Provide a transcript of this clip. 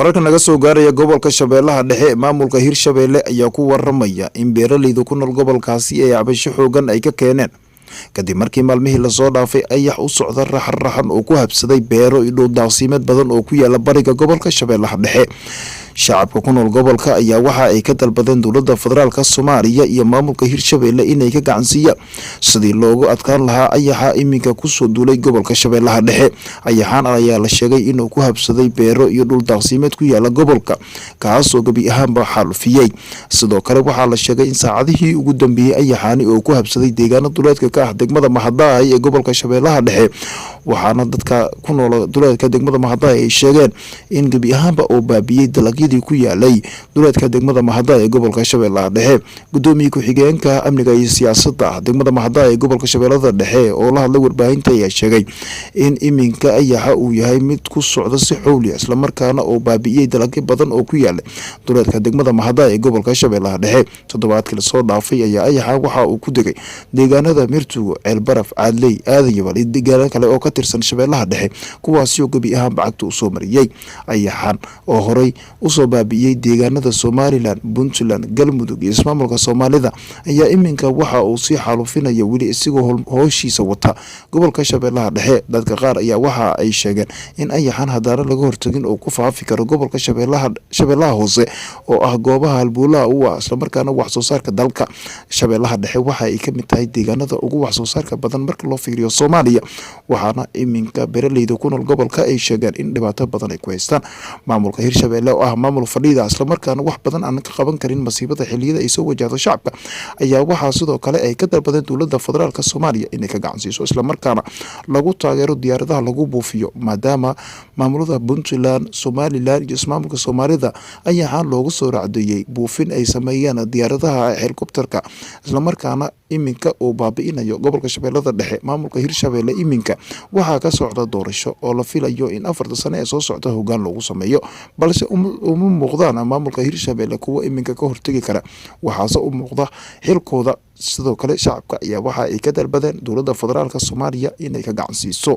wararka naga soo gaaraya gobolka Shabeellaha Dhexe maamulka Hirshabeelle ayaa ku waramaya in beeraleydu ku nool gobolkaasi ay cabasho xoogan ay ka keeneen kadib markii maalmihii la soo dhaafay ayax u socda raxan oo ku habsaday beero iyo daaqsimeed badan oo ku yaala bariga gobolka Shabeellaha Dhexe. shacabka ku nool gobolka ayaa waxa ay ka dalbadeen dowladda federaalka Soomaaliya iyo maamulka Hirshabeelle inay ka gacansiiyaan sidii loogu adkaan lahaa ayaxa iminka ku soo duulay gobolka Shabeellaha Dhexe. ayaxan ayaa la sheegay inuu ku habsaday beero iyo daaqsimeed ku yaala gobolka kaas oo gabi ahaanba xaalufiyay. sidoo kale waxaa la sheegay in saacadihii ugu dambeeyay ayaxani oo ku habsaday deegaano duleedka ka ah degmada mahaday ee gobolka Shabeellaha Dhexe. waxaana dadka ku nool duleedka degmada mahaday ay sheegeen in gabi ahaanba oo baabiyay dalagyadii ku yaalay duleedka degmada mahaday ee gobolka Shabeellaha Dhexe. gudoomiye ku-xigeenka amniga iyo siyaasadda degmada mahaday ee gobolka Shabeellaha Dhexe oo la hadlay warbaahinta ayaa sheegay in iminka ayaxa uu yahay mid ku socda si xowli isla markaana oo baabiyay dalagyo badan oo ku yaalay duleedka degmada mahaday ee gobolka Shabeellaha Dhexe. toddobaadkii la soo dhaafay ayaa ayaxa waxa uu ku degay deegaanada Mirtugo, Ceelbaraf, Caadley, Aadan iyo deegaano kale oo ka tirsan Shabeellaha Dhexe kuwaasi oo gabi ahaan bacagta u soo mariyay. ayaxan oo horay u soo baabiyay deegaanada Somaliland, Puntland, Galmudug iyo ismaamulka Soomaalida ayaa iminka waxa uu si xaalufinaya wili isagoo howshiisa wata gobolka Shabeellaha Dhexe. dadka qaar ayaa waxa ay sheegeen in ayaxan hadana laga hortagin oo ku faafi karo gobolka Shabeellaha Hoose oo ah goobaha halbuulaha u ah isla markaana wax soo saarka dalka. Shabeellaha Dhexe waxa ay ka mid tahay deegaanada ugu wax soo saarka badan marka loo fiiriyo Soomaaliya, waxaana iminka beeraleyda ku nool gobolka ay sheegeen in dhibaato badan ay ku haystaan. maamulka Hirshabeelle oo ah maamul fadhiida isla markaana wax badan aan ka qaban karin masiibada xilliyada ay soo wajahdo shacabka ayaa waxa sidoo kale ay ka dalbadeen dowladda federaalka Soomaaliya inay ka gacansiiso isla markaana lagu taageero diyaaradaha lagu buufiyo maadaama maamulada Puntland, Somaliland iyo ismaamulka Soomaalida ayaxan loogu soo raacdeeyay buufin ay sameeyeen diyaaradaha helikobtarka isla markaana iminka uu baabi'inayo gobolka Shabeellaha Dhexe. maamulka Hirshabeelle iminka waxaa ka socda doorasho oo la filayo in 4 sano ee soo socda hoggaan loogu sameeyo, balse uma muuqdaan maamulka Hirshabeelle kuwa iminka ka hortagi kara waxaase u muuqda xilkooda. sidoo kale shacabka ayaa waxa ay ka dalbadeen dowladda federaalka Soomaaliya inay ka gacansiiso.